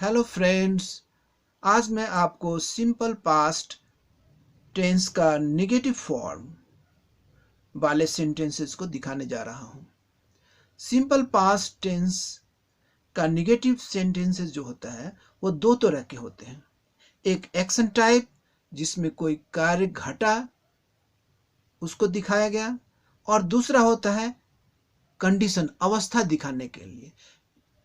Hello friends, आज मैं आपको सिंपल पास्ट टेंस का नेगेटिव फॉर्म वाले सेंटेंसेस को दिखाने जा रहा हूं। सिंपल पास्ट टेंस का नेगेटिव सेंटेंसेस जो होता है वो दो तरह के होते हैं। एक एक्शन टाइप जिसमें कोई कार्य घटा उसको दिखाया गया, और दूसरा होता है कंडीशन, अवस्था दिखाने के लिए।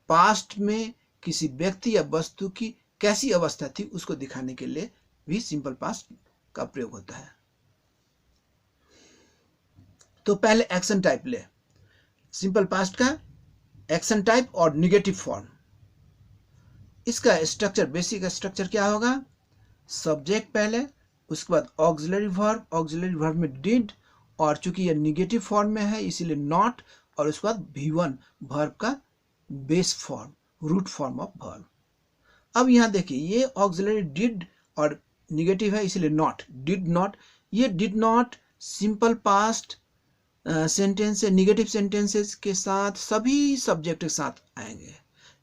पास्ट में किसी व्यक्ति या वस्तु की कैसी अवस्था थी उसको दिखाने के लिए भी सिंपल पास्ट का प्रयोग होता है। तो पहले एक्शन टाइप ले, सिंपल पास्ट का एक्शन टाइप और निगेटिव फॉर्म। इसका स्ट्रक्चर, बेसिक स्ट्रक्चर क्या होगा? सब्जेक्ट पहले, उसके बाद ऑक्सिलरी वर्ब में डिड, और चूंकि यह निगेटिव फॉर्म में है इसीलिए नॉट, और उसके बाद V1 वर्ब का base form, root form of verb. अब यहां देखिए, ये ऑक्सिलरी डिड और निगेटिव है इसलिए नॉट, डिड नॉट। ये did not simple past sentence से निगेटिव सेंटेंसेस के साथ सभी सब्जेक्ट के साथ आएंगे,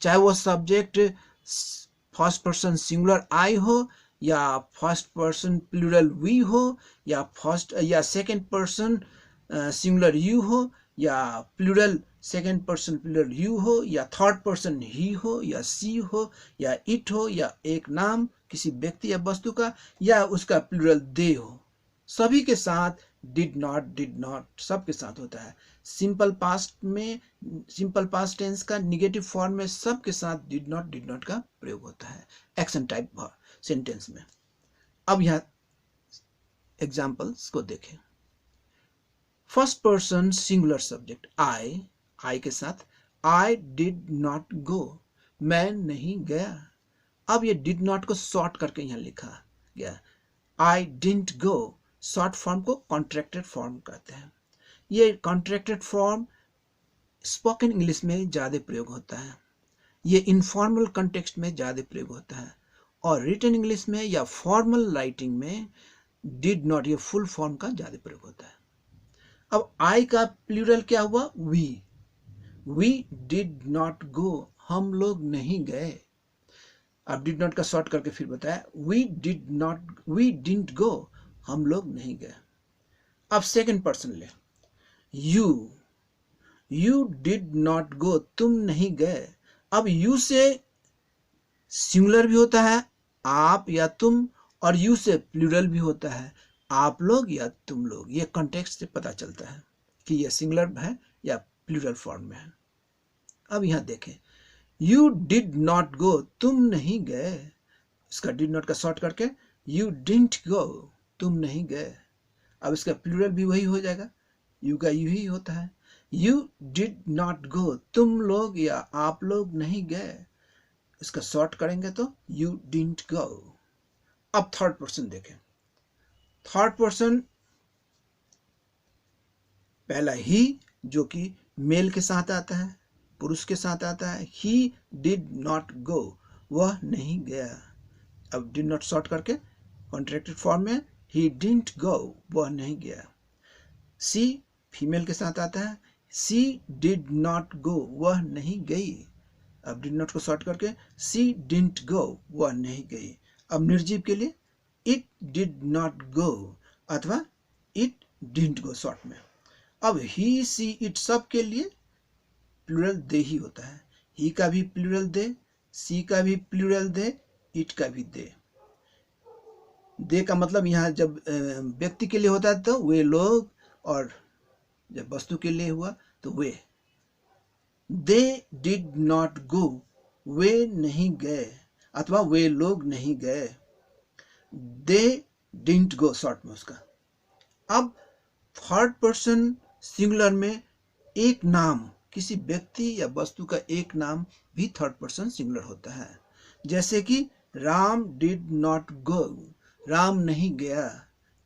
चाहे वो सब्जेक्ट फर्स्ट पर्सन सिंगुलर आई हो, या फर्स्ट पर्सन प्लूरल वी हो, या सेकंड पर्सन सिंगुलर यू हो, या plural second person plural you हो, या थर्ड पर्सन ही हो, या सी हो, या इट हो, या एक नाम किसी व्यक्ति या वस्तु का, या उसका प्लूरल दे हो, सभी के साथ डिड नॉट सबके साथ होता है। सिंपल पास्ट में, सिंपल पास्ट टेंस का निगेटिव फॉर्म में सबके साथ डिड नॉट का प्रयोग होता है एक्शन टाइप सेंटेंस में। अब यहां एग्जांपल्स को देखें। First person singular subject I के साथ, आई डिड नॉट गो, मैं नहीं गया। अब ये डिड नॉट को शॉर्ट करके यहां लिखा गया, I didn't go. Short form को कॉन्ट्रैक्टेड फॉर्म कहते हैं। ये कॉन्ट्रैक्टेड फॉर्म स्पोकन इंग्लिश में ज़्यादा प्रयोग होता है, ये इनफॉर्मल कंटेक्स्ट में ज़्यादा प्रयोग होता है, और रिटन इंग्लिश में या फॉर्मल राइटिंग में डिड नॉट, ये फुल फॉर्म का ज़्यादा प्रयोग होता है। अब आई का प्लूरल क्या हुआ? वी डिड नॉट गो, हम लोग नहीं गए। अब डिड नॉट का शॉर्ट करके फिर बताया, वी डिडंट गो, हम लोग नहीं गए। अब सेकंड पर्सन ले, यू डिड नॉट गो, तुम नहीं गए। अब यू से सिंगुलर भी होता है आप या तुम, और यू से प्लूरल भी होता है आप लोग या तुम लोग। ये कॉन्टेक्स्ट से पता चलता है कि यह सिंगुलर है या प्लूरल फॉर्म में है। अब यहां देखें, यू डिड नॉट गो, तुम नहीं गए। इसका डिड नॉट का शॉर्ट करके यू डिडंट गो, तुम नहीं गए। अब इसका प्लूरल भी वही हो जाएगा, यू का यू ही होता है। यू डिड नॉट गो, तुम लोग या आप लोग नहीं गए। इसका शॉर्ट करेंगे तो यू डिडंट गो। अब थर्ड पर्सन देखें। थर्ड पर्सन पहला ही, जो कि मेल के साथ आता है, पुरुष के साथ आता है। ही डिड नॉट गो, वह नहीं गया। अब डिड नॉट शॉर्ट करके कॉन्ट्रैक्टेड फॉर्म में ही डिडंट गो, वह नहीं गया। सी फीमेल के साथ आता है, सी डिड नॉट गो, वह नहीं गई। अब डिड नॉट को शॉर्ट करके सी डिडंट गो, वह नहीं गई। अब निर्जीव के लिए इट डिड नॉट गो अथवा इट डिडंट गो शॉर्ट में। अब ही सी इट सब के लिए प्लूरल दे ही होता है। ही का भी प्लूरल दे, सी का भी प्लूरल दे, इट का भी दे। दे का मतलब यहाँ जब व्यक्ति के लिए होता है तो वे लोग, और जब वस्तु के लिए हुआ तो वे। दे डिड नॉट गो, वे नहीं गए अथवा वे लोग नहीं गए। दे डिडंट गो शॉर्ट में उसका। अब थर्ड पर्सन सिंगुलर में एक नाम, किसी व्यक्ति या वस्तु का एक नाम भी थर्ड पर्सन सिंगुलर होता है। जैसे कि Ram did not go, Ram नहीं गया।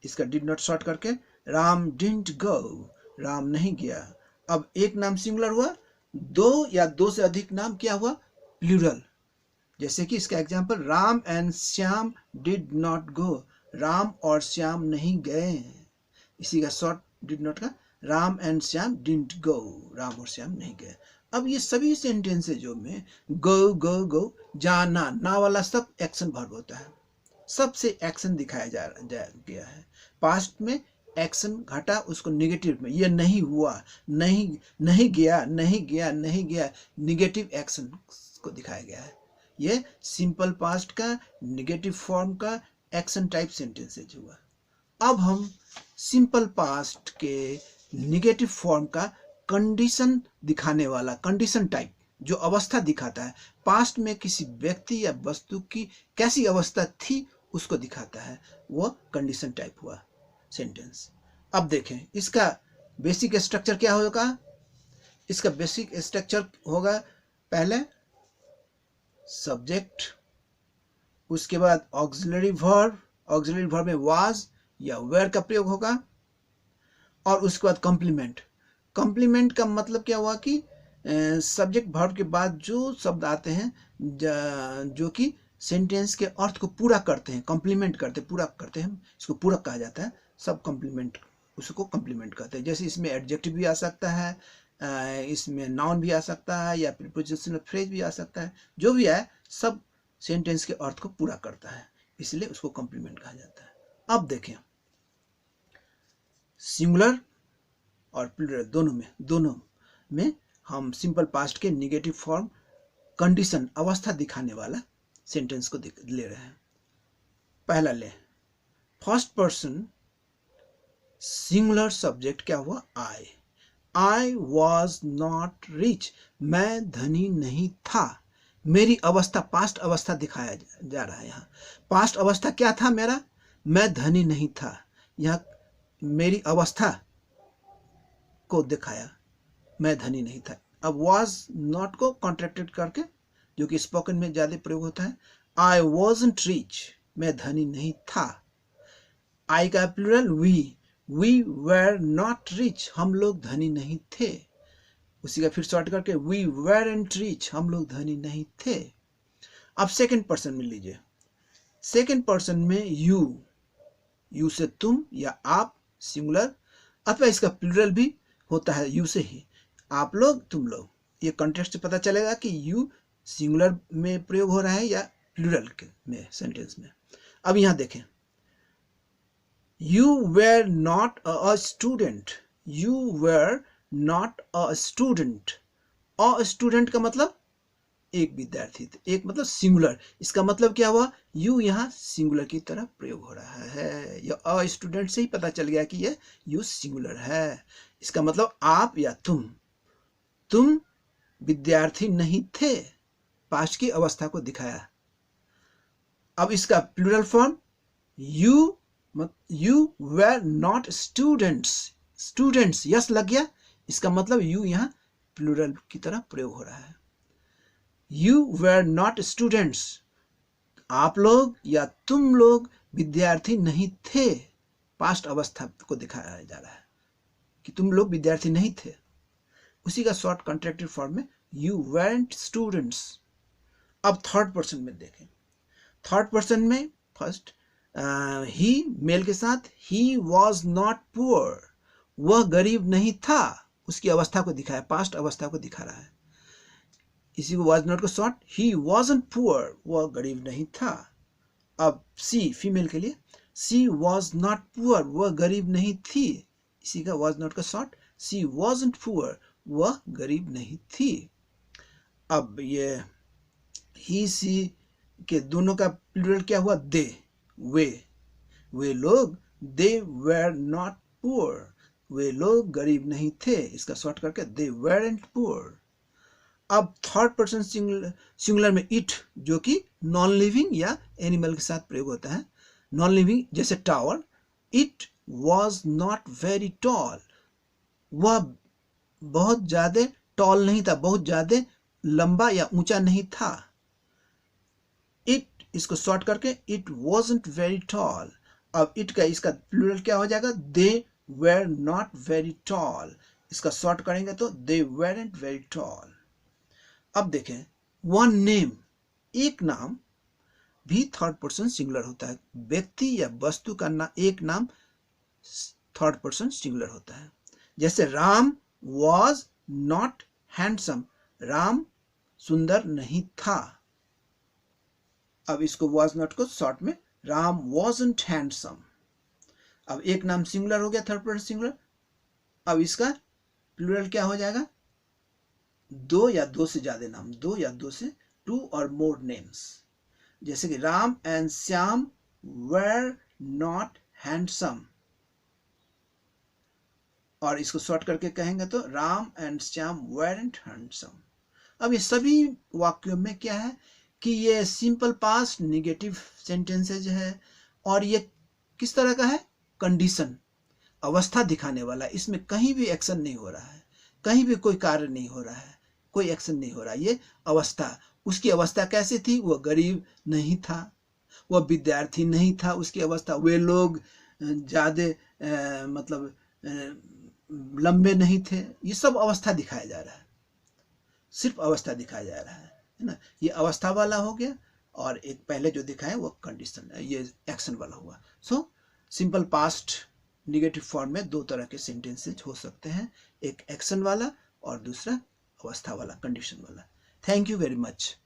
इसका डिड नॉट शॉर्ट करके राम डिडंट गो, राम नहीं गया। अब एक नाम सिंगुलर हुआ, दो या दो से अधिक नाम क्या हुआ? प्लूरल। जैसे कि इसका example, Ram and Shyam did not go, Ram और श्याम नहीं गए। इसी का शॉर्ट डिड नॉट का, Ram and Shyam didn't go, Ram और श्याम नहीं गए। अब ये सभी सेंटेंसेजों में गो गो गो, जाना, ना वाला सब एक्शन वर्ब होता है, सबसे एक्शन दिखाया जा गया है। पास्ट में एक्शन घटा, उसको निगेटिव में, ये नहीं हुआ, नहीं नहीं गया, नहीं गया, नहीं गया, निगेटिव एक्शन को दिखाया गया है। ये सिंपल पास्ट का निगेटिव फॉर्म का एक्शन टाइप सेंटेंसेज हुआ। अब हम सिंपल पास्ट के निगेटिव फॉर्म का कंडीशन दिखाने वाला, कंडीशन टाइप जो अवस्था दिखाता है, पास्ट में किसी व्यक्ति या वस्तु की कैसी अवस्था थी उसको दिखाता है, वो कंडीशन टाइप हुआ सेंटेंस। अब देखें इसका बेसिक स्ट्रक्चर क्या होगा। इसका बेसिक स्ट्रक्चर होगा, पहले सब्जेक्ट, उसके बाद ऑक्सिलरी वर्ब, ऑक्सिलरी वर्ब में वाज या वेयर का प्रयोग होगा, और उसके बाद कॉम्प्लीमेंट। कॉम्प्लीमेंट का मतलब क्या हुआ कि सब्जेक्ट वर्ब के बाद जो शब्द आते हैं जो कि सेंटेंस के अर्थ को पूरा करते हैं, कॉम्प्लीमेंट करते, पूरा करते हैं, इसको पूरक कहा जाता है, सब कॉम्प्लीमेंट, उसको कॉम्प्लीमेंट कहते हैं। जैसे इसमें एडजेक्टिव भी आ सकता है, इसमें नाउन भी आ सकता है, या प्रीपोजिशनल फ्रेज भी आ सकता है, जो भी है सब सेंटेंस के अर्थ को पूरा करता है, इसलिए उसको कॉम्प्लीमेंट कहा जाता है। अब देखें सिंगुलर और प्लूरल दोनों में हम सिंपल पास्ट के निगेटिव फॉर्म कंडीशन अवस्था दिखाने वाला सेंटेंस को ले रहे हैं। पहला ले, फर्स्ट पर्सन सिंगुलर सब्जेक्ट क्या हुआ, आई वॉज नॉट रिच, मैं धनी नहीं था। मेरी अवस्था पास्ट अवस्था दिखाया जा रहा है। यहाँ पास्ट अवस्था क्या था मेरा, मैं धनी नहीं था। यहाँ मेरी अवस्था को दिखाया, मैं धनी नहीं था। अब वॉज नॉट को कॉन्ट्रैक्टेड करके, जो कि स्पोकन में ज्यादा प्रयोग होता है, आई वॉजंट रिच, मैं धनी नहीं था। आई का plural we were not rich, हम लोग धनी नहीं थे। उसी का फिर शॉर्ट करके वी वेरंट रिच, हम लोग धनी नहीं थे। अब सेकंड पर्सन में लीजिए, सेकंड पर्सन में यू से तुम या आप सिंगुलर, अथवा इसका प्लूरल भी होता है यू से ही, आप लोग, तुम लोग। ये कॉन्टेक्स्ट से पता चलेगा कि यू सिंगुलर में प्रयोग हो रहा है या प्लूरल में सेंटेंस में। अब यहां देखें, you were not a student, you were not a student. A student का मतलब एक विद्यार्थी, एक मतलब सिंगुलर। इसका मतलब क्या हुआ, यू यहाँ सिंगुलर की तरह प्रयोग हो रहा है। यह अ स्टूडेंट से ही पता चल गया कि यह यू सिंगुलर है। इसका मतलब आप या तुम विद्यार्थी नहीं थे, पास्ट की अवस्था को दिखाया। अब इसका plural form you were not students, yes लग गया, इसका मतलब यू यहाँ प्लूरल की तरह प्रयोग हो रहा है। यू वेर नॉट स्टूडेंट्स, आप लोग या तुम लोग विद्यार्थी नहीं थे, पास्ट अवस्था को दिखाया जा रहा है कि तुम लोग विद्यार्थी नहीं थे। उसी का शॉर्ट कॉन्ट्रैक्टेड फॉर्म में यू वेरंट स्टूडेंट्स। अब थर्ड पर्सन में देखें, थर्ड पर्सन में फर्स्ट ही मेल के साथ, ही वॉज नॉट पुअर, वह गरीब नहीं था, उसकी अवस्था को दिखाया, पास्ट अवस्था को दिखा रहा है। इसी को वॉज नॉट को शॉर्ट, ही वॉजंट पुअर, वह गरीब नहीं था। अब सी फीमेल के लिए, सी वॉज नॉट पुअर, वह गरीब नहीं थी। इसी का वॉज नॉट का शॉर्ट, सी वॉजंट पुअर, वह गरीब नहीं थी। अब ये ही सी के दोनों का प्लूरल क्या हुआ, दे, वे लोग, दे वेर नॉट पुअर, वे लोग गरीब नहीं थे। इसका शॉर्ट करके दे वेरंट पुअर। अब थर्ड पर्सन सिंगुलर में इट, जो कि नॉन लिविंग या एनिमल के साथ प्रयोग होता है। नॉन लिविंग जैसे tower, it was not very tall, वह बहुत ज्यादा टॉल नहीं था, बहुत ज्यादा लंबा या ऊंचा नहीं था। इट, इसको शॉर्ट करके इट वॉजंट वेरी टॉल। अब इट का इसका प्लूरल क्या हो जाएगा, they were not very tall. इसका शॉर्ट करेंगे तो दे वेरंट वेरी टॉल। अब देखें वन नेम, एक नाम भी थर्ड पर्सन सिंगुलर होता है। व्यक्ति या वस्तु का एक नाम थर्ड पर्सन सिंगुलर होता है। जैसे Ram was not handsome, Ram सुंदर नहीं था। अब इसको वॉज नॉट को शॉर्ट में राम वॉजंट हैंडसम। अब एक नाम सिंगुलर हो गया, थर्ड पर्सन सिंगुलर। अब इसका प्लूरल क्या हो जाएगा? दो या दो से ज्यादा नाम, दो या दो से, टू और मोर नेम्स। जैसे कि Ram and Shyam were not handsome, और इसको शॉर्ट करके कहेंगे तो राम एंड श्याम वेरंट हैंडसम। अब ये सभी वाक्यों में क्या है कि ये सिंपल पास्ट निगेटिव सेंटेंसेज है, और ये किस तरह का है? कंडीशन, अवस्था दिखाने वाला। इसमें कहीं भी एक्शन नहीं हो रहा है, कहीं भी कोई कार्य नहीं हो रहा है, कोई एक्शन नहीं हो रहा है। ये अवस्था, उसकी अवस्था कैसी थी? वह गरीब नहीं था, वह विद्यार्थी नहीं था, उसकी अवस्था, वे लोग ज्यादा मतलब लंबे नहीं थे। ये सब अवस्था दिखाया जा रहा है, सिर्फ अवस्था दिखाया जा रहा है ना। ये अवस्था वाला हो गया, और एक पहले जो दिखाया वो कंडीशन, ये एक्शन वाला हुआ। So simple past negative form में दो तरह के सेंटेंसेस हो सकते हैं, एक एक्शन वाला और दूसरा अवस्था वाला, कंडीशन वाला। Thank you very much.